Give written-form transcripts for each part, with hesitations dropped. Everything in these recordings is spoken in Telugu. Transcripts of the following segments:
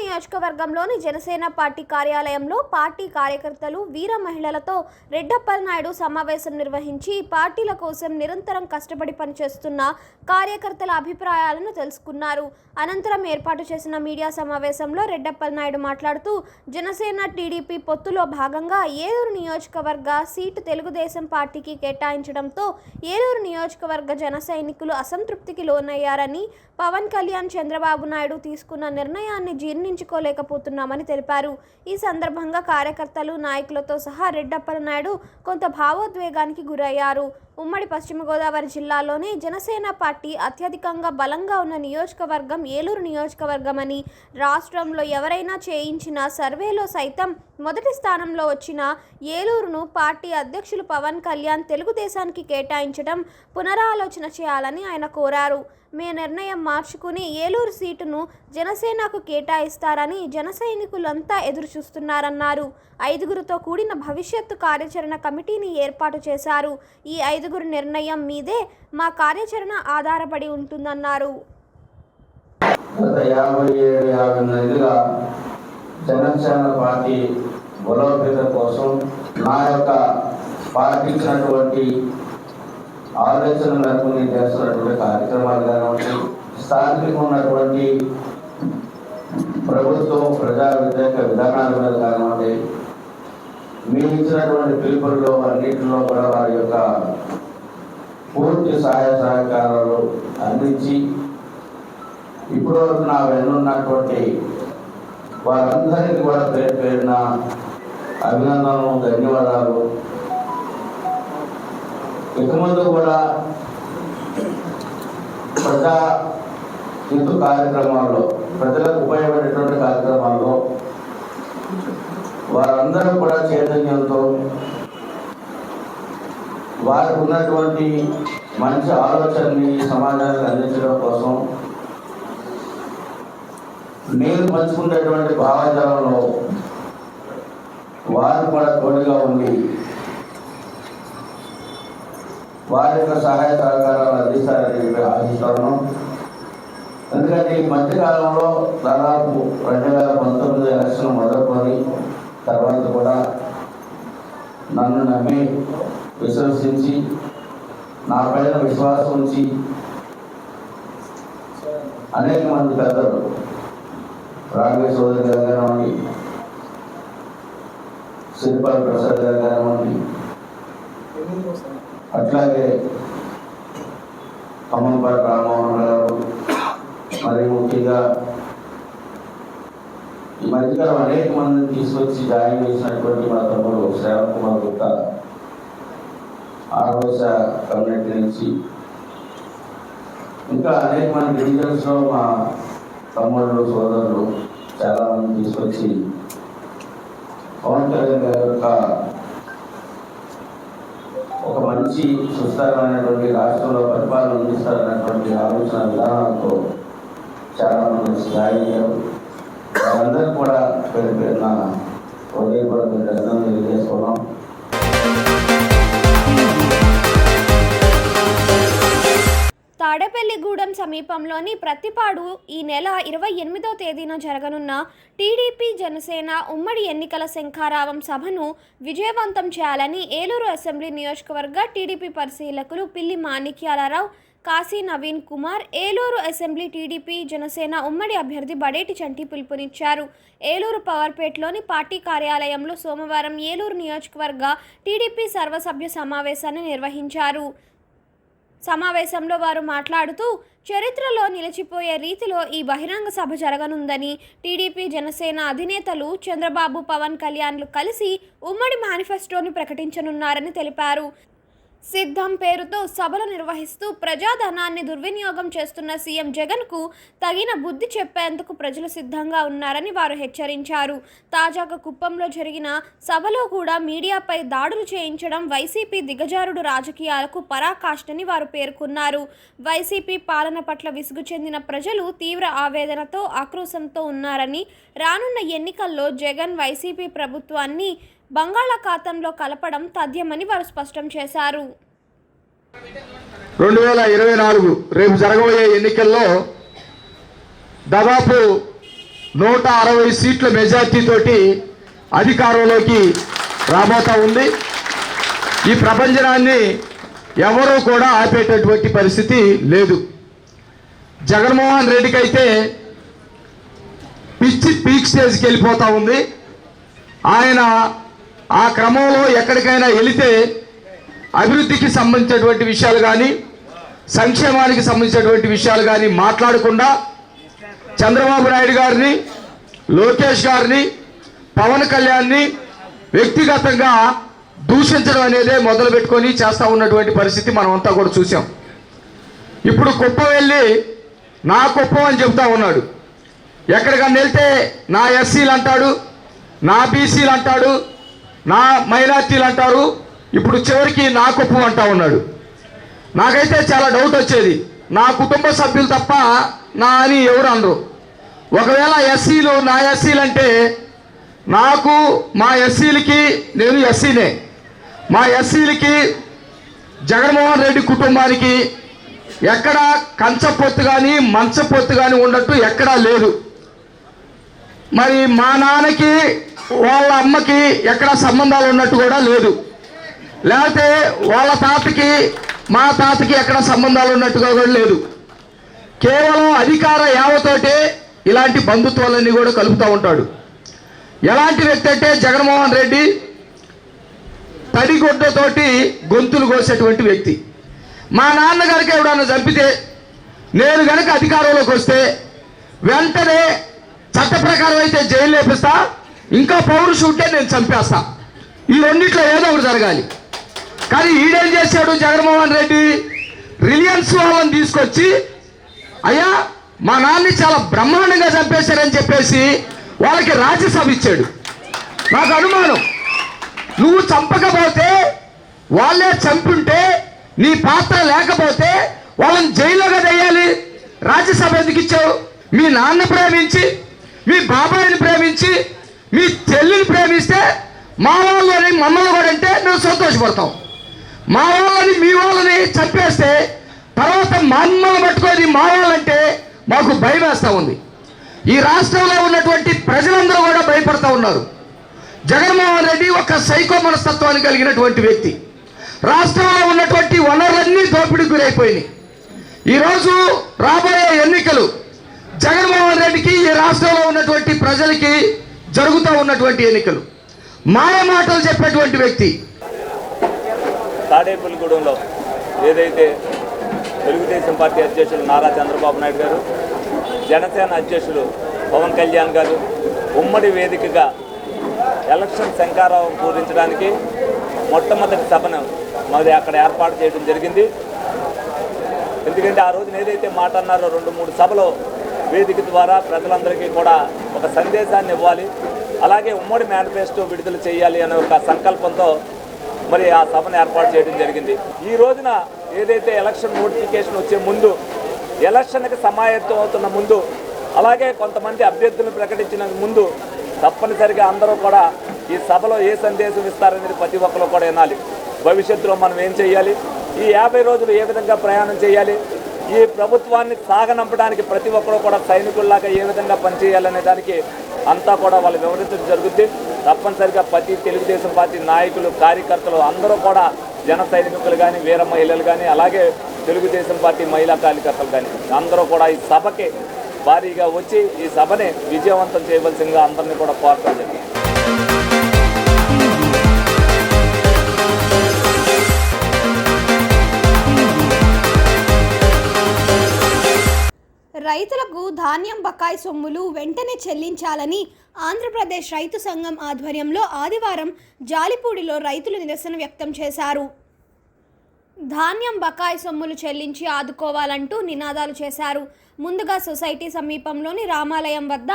నియోజకవర్గంలోని జనసేన పార్టీ కార్యాలయంలో పార్టీ కార్యకర్తలు వీర మహిళలతో రెడ్డప్పలనాయుడు సమావేశం నిర్వహించి పార్టీల కోసం నిరంతరం కష్టపడి పనిచేస్తున్న కార్యకర్తల అభిప్రాయాలను తెలుసుకున్నారు. అనంతరం ఏర్పాటు చేసిన మీడియా సమావేశంలో రెడ్డప్పలనాయుడు మాట్లాడుతూ జనసేన టీడీపీ పొత్తులో భాగంగా ఏలూరు నియోజకవర్గ సీటు తెలుగుదేశం పార్టీకి కేటాయించడంతో ఏలూరు నియోజకవర్గ జన సైనికులు అసంతృప్తికి లోనయ్యారని, పవన్ కళ్యాణ్ చంద్రబాబు నాయుడు తీసుకున్న నిర్ణయాన్ని జీర్ణించుకోలేకపోతున్నామని తెలిపారు. ఈ సందర్భంగా కార్యకర్తలు, నాయకులతో సహా రెడ్డప్పలనాయుడు కొంత భావోద్వేగానికి గురయ్యారు. ఉమ్మడి పశ్చిమ గోదావరి జిల్లాలోని జనసేన పార్టీ అత్యధికంగా బలంగా ఉన్న నియోజకవర్గం ఏలూరు నియోజకవర్గమని, రాష్ట్రంలో ఎవరైనా చేయించిన సర్వేలో సైతం మొదటి స్థానంలో వచ్చిన ఏలూరును పార్టీ అధ్యక్షులు పవన్ కళ్యాణ్ తెలుగుదేశానికి కేటాయించడం పునరాలోచన చేయాలని ఆయన కోరారు. మీ నిర్ణయం మార్చుకుని ఏలూరు సీటును జనసేనకు కేటాయిస్తారని జన సైనికులంతా ఎదురు చూస్తున్నారన్నారు. 5గురితో కూడిన భవిష్యత్తు కార్యాచరణ కమిటీని ఏర్పాటు చేశారు. ఈ 5గురి నిర్ణయం మీదే మా కార్యాచరణ ఆధారపడి ఉంటుందన్నారు. జనసేన పార్టీ బలోపేతం కోసం నా యొక్క పాటించినటువంటి ఆలోచన మేరకు నేను చేస్తున్నటువంటి కార్యక్రమాలు కానివ్వండి, స్థానికంగా ఉన్నటువంటి ప్రభుత్వం ప్రజా వ్యతిరేక విధానాల మీద కానివ్వండి, మీరు ఇచ్చినటువంటి పిలుపుల్లో అన్నింటిలో కూడా వారి యొక్క పూర్తి సహాయ సహకారాలు అందించి ఇప్పటివరకు నా వెన్నున్నటువంటి వారందరికీ కూడా పేరు పేరున అభినందనలు, ధన్యవాదాలు. ఇక ముందు కూడా ప్రజా హితు కార్యక్రమాల్లో, ప్రజలకు ఉపయోగపడేటువంటి కార్యక్రమాల్లో వారందరూ కూడా చైతన్యంతో వారికి ఉన్నటువంటి మంచి ఆలోచనని సమాజానికి అందించడం కోసం నేను పంచుకునేటువంటి భావజాలంలో వారు కూడా తోడుగా ఉండి వారి యొక్క సహాయ సహకారాలు అందిస్తారని ఆశిస్తాను. ఎందుకంటే ఈ మధ్యకాలంలో దాదాపు 2019 ఎలక్షన్ మొదలుకొని తర్వాత కూడా నన్ను నమ్మి విశ్వసించి నా పైన విశ్వాసం ఉంచి అనేక మంది పెద్దలు, రాఘవేశ్వర సోదరి గారు కానివ్వండి, శిల్పాల్ ప్రసాద్ గారు కానివ్వండి, అట్లాగే అమ్మపాటి రామ్మోహన్ గారు, మరి ముఖ్యంగా ఈ మధ్యకాలం అనేక మందిని తీసుకొచ్చి జాయిన్ చేసినటువంటి మా తమ్ముడు శ్రావణ్ కుమార్ గుప్తా, ఆరోస కమ్యూనిటీ నుంచి ఇంకా అనేక మంది డివిజన్స్లో మా తమ్ముళ్ళు, సోదరులు చాలామంది తీసుకొచ్చి పవన్ కళ్యాణ్ గారి యొక్క ఒక మంచి సుస్థిరమైనటువంటి రాష్ట్రంలో పరిపాలన అందిస్తారనేటువంటి ఆలోచన విధానాలతో చాలామంది జాయిన్ అయ్యారు. వాళ్ళందరూ కూడా పేరు పేరున హృదయపూర్వక ధన్యవాదాలు తెలియజేసుకున్నాం. తాడేపల్లిగూడెం సమీపంలోని ప్రతిపాడు ఈ నెల 28వ తేదీన జరగనున్న టీడీపీ జనసేన ఉమ్మడి ఎన్నికల శంఖారావం సభను విజయవంతం చేయాలని ఏలూరు అసెంబ్లీ నియోజకవర్గ టీడీపీ పరిశీలకులు పిల్లి మాణిక్యాలరావు, కాశీ నవీన్ కుమార్, ఏలూరు అసెంబ్లీ టీడీపీ జనసేన ఉమ్మడి అభ్యర్థి బడేటి చంటి పిలుపునిచ్చారు. ఏలూరు పవర్పేటలోని పార్టీ కార్యాలయంలో సోమవారం ఏలూరు నియోజకవర్గ టీడీపీ సర్వసభ్య సమావేశాన్ని నిర్వహించారు. సమావేశంలో వారు మాట్లాడుతూ చరిత్రలో నిలిచిపోయే రీతిలో ఈ బహిరంగ సభ జరగనుందని, టీడీపీ జనసేన అధినేతలు చంద్రబాబు, పవన్ కళ్యాణ్లు కలిసి ఉమ్మడి మేనిఫెస్టోని ప్రకటించనున్నారని తెలిపారు. సిద్ధం పేరుతో సభలు నిర్వహిస్తూ ప్రజాధనాన్ని దుర్వినియోగం చేస్తున్న సీఎం జగన్కు తగిన బుద్ధి చెప్పేందుకు ప్రజలు సిద్ధంగా ఉన్నారని వారు హెచ్చరించారు. తాజాగా కుప్పంలో జరిగిన సభలో కూడా మీడియాపై దాడులు చేయించడం వైసీపీ దిగజారుడు రాజకీయాలకు పరాకాష్ఠని వారు పేర్కొన్నారు. వైసీపీ పాలన పట్ల విసుగు చెందిన ప్రజలు తీవ్ర ఆవేదనతో, ఆక్రోశంతో ఉన్నారని, రానున్న ఎన్నికల్లో జగన్ వైసీపీ ప్రభుత్వాన్ని బంగాళాఖాతంలో కలపడం తథ్యమని వారు స్పష్టం చేశారు. 2024 రేపు జరగబోయే ఎన్నికల్లో దాదాపు 160 సీట్ల మెజార్టీ తోటి అధికారంలోకి రాబోతా ఉంది. ఈ ప్రపంచనాన్ని ఎవరూ కూడా ఆపేటటువంటి పరిస్థితి లేదు. జగన్మోహన్ రెడ్డికి అయితే పిచ్చి పీక్ స్టేజ్కి వెళ్ళిపోతూ ఉంది. ఆయన ఆ క్రమంలో ఎక్కడికైనా వెళితే అభివృద్ధికి సంబంధించినటువంటి విషయాలు కానీ సంక్షేమానికి సంబంధించినటువంటి విషయాలు కానీ మాట్లాడకుండా చంద్రబాబు నాయుడు గారిని, లోకేష్ గారిని, పవన్ కళ్యాణ్ని వ్యక్తిగతంగా దూషించడం అనేదే మొదలు పెట్టుకొని చేస్తూ ఉన్నటువంటి పరిస్థితి మనం అంతా కూడా చూసాం. ఇప్పుడు కుప్పం వెళ్ళి నా కుప్పం అని చెబుతా ఉన్నాడు. ఎక్కడికన్నా వెళ్తే నా ఎస్సీలు అంటాడు, నా బీసీలు అంటాడు, నా మైనార్టీలు అంటారు. ఇప్పుడు చివరికి నా కుప్పం అంటా ఉన్నాడు. నాకైతే చాలా డౌట్ వచ్చేది, నా కుటుంబ సభ్యులు తప్ప నా అని ఎవరు అనరు. ఒకవేళ ఎస్సీలు నా ఎస్సీలు అంటే నాకు మా ఎస్సీలకి, నేను ఎస్సీనే, మా ఎస్సీలకి జగన్మోహన్ రెడ్డి కుటుంబానికి ఎక్కడ కంచపొత్తు కానీ మంచపొత్తు కానీ ఉన్నట్టు ఎక్కడా లేదు. మరి మా నాన్నకి వాళ్ళ అమ్మకి ఎక్కడ సంబంధాలు ఉన్నట్టు కూడా లేదు. లేకపోతే వాళ్ళ తాతకి మా తాతకి ఎక్కడ సంబంధాలు ఉన్నట్టుగా కూడా లేదు. కేవలం అధికార యావతోటే ఇలాంటి బంధుత్వాలన్నీ కూడా కలుపుతూ ఉంటాడు. ఎలాంటి వ్యక్తి అంటే జగన్మోహన్ రెడ్డి తడిగొడ్డతోటి గొంతులు కోసేటువంటి వ్యక్తి. మా నాన్నగారికి ఎవడన్నా చంపితే నేను కనుక అధికారంలోకి వస్తే వెంటనే చట్ట ప్రకారం అయితే జైలు లేపిస్తా, ఇంకా పౌరుషు ఉంటే నేను చంపేస్తా. ఈ రెండిట్లో ఏదో ఒకటి జరగాలి. కానీ ఈడేం చేశాడు జగన్మోహన్ రెడ్డి, రిలయన్స్ వాళ్ళని తీసుకొచ్చి అయ్యా మా నాన్నని చాలా బ్రహ్మాండంగా చంపేశారని చెప్పేసి వాళ్ళకి రాజ్యసభ ఇచ్చాడు. నాకు అనుమానం, నువ్వు చంపకపోతే వాళ్ళే చంపుంటే నీ పాత్ర లేకపోతే వాళ్ళని జైల్లో కదా వేయాలి, రాజ్యసభ ఎందుకు ఇచ్చావు? మీ నాన్న ప్రేమించి, మీ బాబాయిని ప్రేమించి, మీ చెల్లిని ప్రేమిస్తే మా వాళ్ళని మమ్మల్ని కూడా అంటే నువ్వు సంతోషపడతావు. మా వాళ్ళని మీ వాళ్ళని చంపేస్తే తర్వాత మమ్మల్ని పట్టుకొని మా వాళ్ళంటే మాకు భయం వేస్తూ ఉంది. ఈ రాష్ట్రంలో ఉన్నటువంటి ప్రజలందరూ కూడా భయపడతా ఉన్నారు. జగన్మోహన్ రెడ్డి ఒక సైకో మనస్తత్వాన్ని కలిగినటువంటి వ్యక్తి. రాష్ట్రంలో ఉన్నటువంటి వనరులన్నీ దోపిడీకి గురైపోయినాయి. ఈరోజు రాబోయే ఎన్నికలు జగన్మోహన్ రెడ్డికి, ఈ రాష్ట్రంలో ఉన్నటువంటి ప్రజలకి జరుగుతూ ఉన్నటువంటి ఎన్నికలు. మాయ మాటలు చెప్పేటువంటి వ్యక్తి. తాడేపల్లిగూడెంలో ఏదైతే తెలుగుదేశం పార్టీ అధ్యక్షులు నారా చంద్రబాబు నాయుడు గారు, జనసేన అధ్యక్షులు పవన్ కళ్యాణ్ గారు ఉమ్మడి వేదికగా ఎలక్షన్ శంఖారావం పూరించడానికి మొట్టమొదటి సభను మరి అక్కడ ఏర్పాటు చేయడం జరిగింది. ఎందుకంటే ఆ రోజున ఏదైతే మాట అన్నారో 2-3 సభలో వేదిక ద్వారా ప్రజలందరికీ కూడా ఒక సందేశాన్ని ఇవ్వాలి, అలాగే ఉమ్మడి మేనిఫెస్టో విడుదల చేయాలి అనే ఒక సంకల్పంతో మరి ఆ సభను ఏర్పాటు చేయడం జరిగింది. ఈ రోజున ఏదైతే ఎలక్షన్ నోటిఫికేషన్ వచ్చే ముందు, ఎలక్షన్కి సమాయత్తం అవుతున్న ముందు, అలాగే కొంతమంది అభ్యర్థులను ప్రకటించిన ముందు తప్పనిసరిగా అందరూ కూడా ఈ సభలో ఏ సందేశం ఇస్తారనేది ప్రతి ఒక్కరు కూడా వినాలి. భవిష్యత్తులో మనం ఏం చేయాలి, ఈ 50 రోజులు ఏ విధంగా ప్రయాణం చేయాలి, ఈ ప్రభుత్వాన్ని సాగనంపడానికి ప్రతి ఒక్కరు కూడా సైనికుల్లాగా ఏ విధంగా పనిచేయాలనే దానికి అంతా కూడా వాళ్ళు వివరించడం జరుగుద్ది. తప్పనిసరిగా ప్రతి తెలుగుదేశం పార్టీ నాయకులు, కార్యకర్తలు అందరూ కూడా జన సైనికులు కానీ, వీర మహిళలు కానీ, అలాగే తెలుగుదేశం పార్టీ మహిళా కార్యకర్తలు కానీ అందరూ కూడా ఈ సభకి భారీగా వచ్చి ఈ సభని విజయవంతం చేయవలసిందిగా అందరినీ కూడా కోరటం జరిగింది. రైతులకు ధాన్యం బకాయి సొమ్ములు వెంటనే చెల్లించాలని ఆంధ్రప్రదేశ్ రైతు సంఘం ఆధ్వర్యంలో ఆదివారం జాలిపూడిలో రైతులు నిరసన వ్యక్తం చేశారు. ధాన్యం బకాయి సొమ్ములు చెల్లించి ఆదుకోవాలంటూ నినాదాలు చేశారు. ముందుగా సొసైటీ సమీపంలోని రామాలయం వద్ద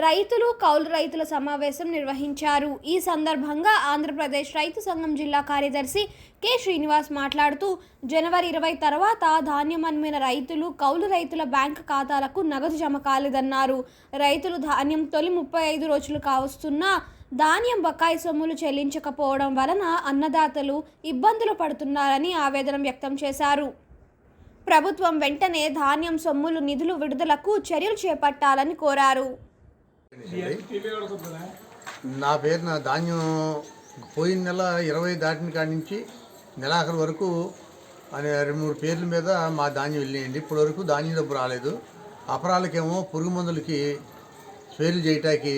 రైతులు, కౌలు రైతుల సమావేశం నిర్వహించారు. ఈ సందర్భంగా ఆంధ్రప్రదేశ్ రైతు సంఘం జిల్లా కార్యదర్శి కె శ్రీనివాస్ మాట్లాడుతూ జనవరి 20 తర్వాత ధాన్యం అమ్మిన రైతులు, కౌలు రైతుల బ్యాంకు ఖాతాలకు నగదు జమ కాలేదన్నారు. రైతులు ధాన్యం తొలి 35 రోజులు కావస్తున్నా ధాన్యం బకాయి సొమ్ములు చెల్లించకపోవడం వలన అన్నదాతలు ఇబ్బందులు పడుతున్నారని ఆవేదన వ్యక్తం చేశారు. ప్రభుత్వం వెంటనే ధాన్యం సొమ్ములు నిధులు విడుదలకు చర్యలు చేపట్టాలని కోరారు. నా పేరున ధాన్యం పోయిన నెల 20 దాటిన కాడి నుంచి నెలాఖరు వరకు అనే 2-3 పేర్ల మీద మా ధాన్యం వెళ్ళినాయండి. ఇప్పటి వరకు ధాన్యం డబ్బు రాలేదు. అపరాలకేమో పురుగు మందులకి స్ప్రేలు చేయటానికి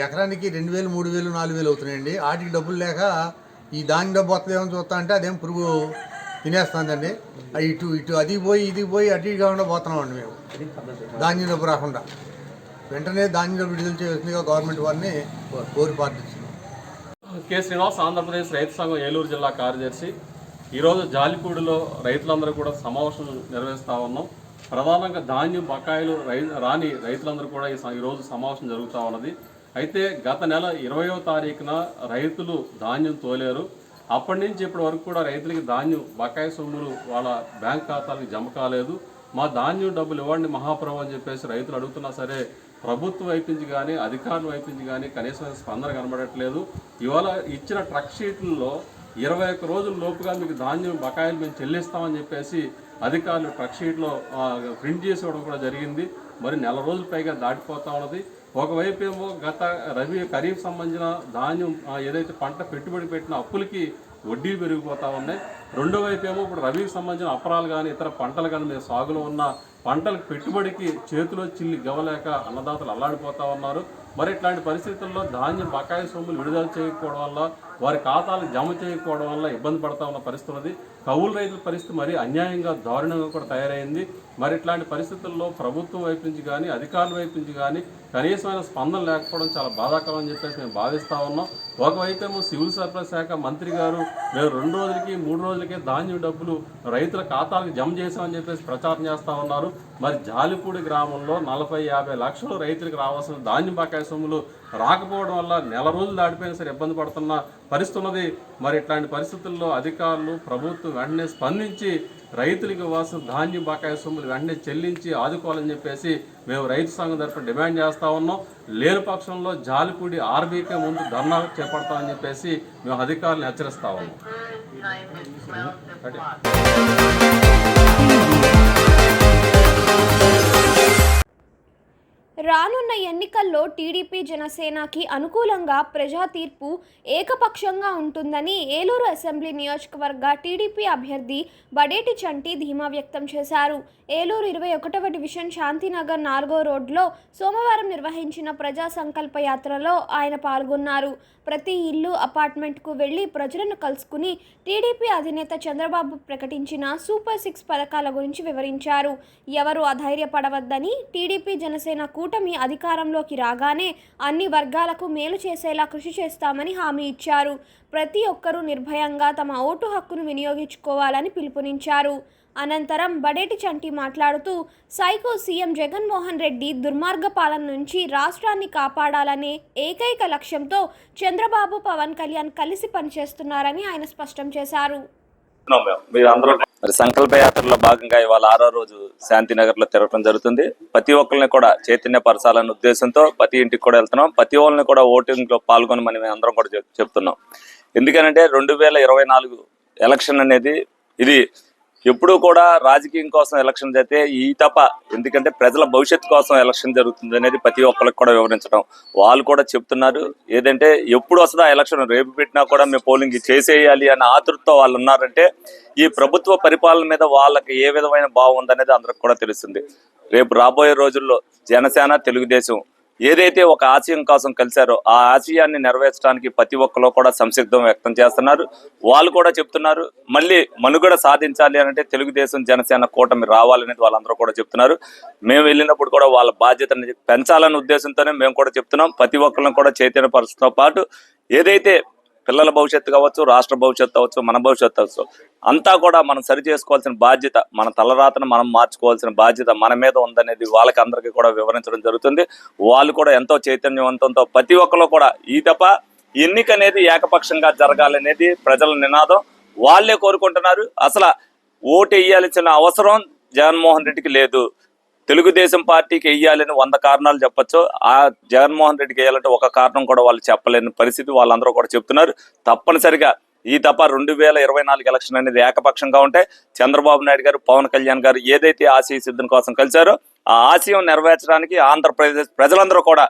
ఎకరానికి 2,000, 3,000, 4,000 అవుతున్నాయండి. వాటికి డబ్బులు లేక ఈ ధాన్యం డబ్బు వస్తుందేమో చూస్తా అంటే అదేం పురుగు తినేస్తుందండి. ఇటు అది పోయి ఇది పోయి అటు ఇటు కాకుండా పోతున్నామండి మేము. ధాన్యం డబ్బు రాకుండా వెంటనే ధాన్యం డబ్బు విడుదల చేయాల్సిందిగా గవర్నమెంట్ వారిని కోరి ప్రార్థిస్తున్నాం. కె. శ్రీనివాస్, ఆంధ్రప్రదేశ్ రైతు సంఘం ఏలూరు జిల్లా కార్యదర్శి. ఈరోజు జాలిపూడిలో రైతులందరూ కూడా సమావేశం నిర్వహిస్తూ ఉన్నాం. ప్రధానంగా ధాన్యం బకాయిలు రాని రైతులందరూ కూడా ఈరోజు సమావేశం జరుగుతూ ఉన్నది. అయితే గత నెల 20వ తారీఖున రైతులు ధాన్యం తోలేరు. అప్పటి నుంచి ఇప్పటి వరకు కూడా రైతులకి ధాన్యం బకాయి సొమ్ములు వాళ్ళ బ్యాంక్ ఖాతాలకు జమ కాలేదు. మా ధాన్యం డబ్బులు ఇవ్వండి మహాప్రభు అని చెప్పేసి రైతులు అడుగుతున్నా సరే ప్రభుత్వం వైపు నుంచి కానీ అధికారుల వైపు నుంచి కానీ కనీసం స్పందన కనబడట్లేదు. ఇవాళ ఇచ్చిన ట్రక్ షీట్లలో 21 రోజుల లోపుగా మీకు ధాన్యం బకాయిలు మేము చెల్లిస్తామని చెప్పేసి అధికారులు ట్రక్ షీట్లో ప్రింట్ చేసి ఇవ్వడం కూడా జరిగింది. మరి నెల రోజుల పైగా దాటిపోతా ఉన్నది. ఒకవైపు ఏమో గత ఖరీఫ్ సంబంధించిన ధాన్యం ఏదైతే పంట పెట్టుబడి పెట్టిన అప్పులకి వడ్డీలు పెరిగిపోతూ ఉన్నాయి. రెండో వైపు ఏమో ఇప్పుడు రబీకి సంబంధించిన అపరాలు కానీ ఇతర పంటలు కానీ మేము సాగులో ఉన్న పంటలకు పెట్టుబడికి చేతిలో చిల్లి గవ్వలేక అన్నదాతలు అల్లాడిపోతూ ఉన్నారు. మరి ఇట్లాంటి పరిస్థితుల్లో ధాన్యం బకాయి సొమ్ములు విడుదల చేయకపోవడం వల్ల వారి ఖాతాలకు జమ చేయకపోవడం వల్ల ఇబ్బంది పడతా ఉన్న పరిస్థితి ఉన్నది. కౌలు రైతుల పరిస్థితి మరి అన్యాయంగా దారుణంగా కూడా తయారైంది. మరి ఇట్లాంటి పరిస్థితుల్లో ప్రభుత్వం వైపు నుంచి కానీ అధికారుల వైపు నుంచి కానీ కనీసమైన స్పందన లేకపోవడం చాలా బాధాకరం అని చెప్పేసి మేము భావిస్తూ ఉన్నాం. ఒకవైపు ఏమో సివిల్ సప్లై శాఖ మంత్రి గారు మేము 2 రోజులకి 3 రోజులకే ధాన్యం డబ్బులు రైతుల ఖాతాలకు జమ చేశామని చెప్పేసి ప్రచారం చేస్తూ ఉన్నారు. మరి జాలిపూడి గ్రామంలో 40-50 లక్షలు రైతులకు రావాల్సిన ధాన్యం బకాయి సొమ్ములు రాకపోవడం వల్ల నెల రోజులు దాటిపోయినా సరే ఇబ్బంది పడుతున్న పరిస్థితి ఉన్నది. మరి ఇట్లాంటి పరిస్థితుల్లో అధికారులు ప్రభుత్వం వెంటనే స్పందించి రైతులకు ఇవ్వాల్సిన ధాన్యం బకాయి సొమ్ములు వెంటనే చెల్లించి ఆదుకోవాలని చెప్పేసి మేము రైతు సంఘం తరఫున డిమాండ్ చేస్తూ ఉన్నాం. లేని పక్షంలో జాలిపూడి ఆర్బీకే ముందు ధర్నా చేపడతామని చెప్పేసి మేము అధికారులను హెచ్చరిస్తా ఉన్నాం. రానున్న ఎన్నికల్లో టీడీపీ జనసేనకి అనుకూలంగా ప్రజా తీర్పు ఏకపక్షంగా ఉంటుందని ఏలూరు అసెంబ్లీ నియోజకవర్గ టీడీపీ అభ్యర్థి బడేటి చంటి ధీమా వ్యక్తం చేశారు. ఏలూరు 21వ డివిజన్ శాంతినగర్ 4వ రోడ్లో సోమవారం నిర్వహించిన ప్రజా సంకల్ప యాత్రలో ఆయన పాల్గొన్నారు. ప్రతి ఇల్లు అపార్ట్మెంట్కు వెళ్లి ప్రజలను కలుసుకుని టీడీపీ అధినేత చంద్రబాబు ప్రకటించిన సూపర్ 6 పథకాల గురించి వివరించారు. ఎవరు అధైర్యపడవద్దని, టీడీపీ జనసేన కూటమి అధికారంలోకి రాగానే అన్ని వర్గాలకు మేలు చేసేలా కృషి చేస్తామని హామీ ఇచ్చారు. ప్రతి ఒక్కరూ నిర్భయంగా తమ ఓటు హక్కును వినియోగించుకోవాలని పిలుపునిచ్చారు. అనంతరం బడేటి చంటి మాట్లాడుతూ సైకో సీఎం జగన్మోహన్ రెడ్డి దుర్మార్గ పాలన నుంచి రాష్ట్రాన్ని కాపాడాలనే ఏకైక లక్ష్యంతో చంద్రబాబు, పవన్ కళ్యాణ్ కలిసి పనిచేస్తున్నారని ఆయన స్పష్టం చేశారు. మరి సంకల్ప యాత్రలో భాగంగా ఇవాళ 6వ రోజు శాంతినగర్ లో తిరగడం జరుగుతుంది. ప్రతి ఒక్కరిని కూడా చైతన్యపరచాలనే ఉద్దేశంతో ప్రతి ఇంటికి కూడా వెళ్తున్నాం. ప్రతి ఒక్కరిని కూడా ఓటింగ్ లో పాల్గొనమని మేము అందరం కూడా చెప్తున్నాం. ఎందుకనంటే 2024 ఎలక్షన్ అనేది ఇది ఎప్పుడూ కూడా రాజకీయం కోసం ఎలక్షన్ జరిగితే ఈ తప్ప, ఎందుకంటే ప్రజల భవిష్యత్తు కోసం ఎలక్షన్ జరుగుతుంది అనేది ప్రతి ఒక్కరికి కూడా వివరించడం. వాళ్ళు కూడా చెప్తున్నారు ఏదంటే ఎప్పుడు వస్తుందో ఎలక్షన్ రేపు పెట్టినా కూడా మేము పోలింగ్ చేసేయాలి అనే ఆతృతతో వాళ్ళు ఉన్నారంటే ఈ ప్రభుత్వ పరిపాలన మీద వాళ్ళకి ఏ విధమైన భావం ఉందనేది అందరికి కూడా తెలుస్తుంది. రేపు రాబోయే రోజుల్లో జనసేన, తెలుగుదేశం ఏదైతే ఒక ఆశయం కోసం కలిశారో ఆ ఆశయాన్ని నెరవేర్చడానికి ప్రతి ఒక్కరు కూడా సంసిగ్ధం వ్యక్తం చేస్తున్నారు. వాళ్ళు కూడా చెప్తున్నారు మళ్ళీ మనుగడ సాధించాలి అంటే తెలుగుదేశం, జనసేన కూటమి రావాలనేది వాళ్ళందరూ కూడా చెప్తున్నారు. మేము వెళ్ళినప్పుడు కూడా వాళ్ళ బాధ్యతని పెంచాలనే ఉద్దేశంతోనే మేము కూడా చెప్తున్నాం. ప్రతి ఒక్కరిని కూడా చైతన్యపరచడంతో పాటు ఏదైతే పిల్లల భవిష్యత్తు కావచ్చు, రాష్ట్ర భవిష్యత్తు అవచ్చు, మన భవిష్యత్తు అవచ్చు, అంతా కూడా మనం సరి చేసుకోవాల్సిన బాధ్యత, మన తలరాతను మనం మార్చుకోవాల్సిన బాధ్యత మన మీద ఉందనేది వాళ్ళకి అందరికీ కూడా వివరించడం జరుగుతుంది. వాళ్ళు కూడా ఎంతో చైతన్యవంతంతో ప్రతి ఒక్కరు కూడా ఈ తప్ప ఎన్నిక అనేది ఏకపక్షంగా జరగాలనేది ప్రజల నినాదం. వాళ్ళే కోరుకుంటున్నారు. అసలు ఓటు వేయాల్సిన అవసరం జగన్మోహన్ రెడ్డికి లేదు. తెలుగుదేశం పార్టీకి వేయాలని 100 కారణాలు చెప్పచ్చు. ఆ జగన్మోహన్ రెడ్డికి వేయాలంటే ఒక కారణం కూడా వాళ్ళు చెప్పలేని పరిస్థితి వాళ్ళందరూ కూడా చెప్తున్నారు. తప్పనిసరిగా ఈ తప్ప 2024 ఎలక్షన్ అనేది ఏకపక్షంగా ఉంటే చంద్రబాబు నాయుడు గారు, పవన్ కళ్యాణ్ గారు ఏదైతే ఆశయ సిద్ధం కోసం కలిశారో ఆ ఆశయం నెరవేర్చడానికి ఆంధ్రప్రదేశ్ ప్రజలందరూ కూడా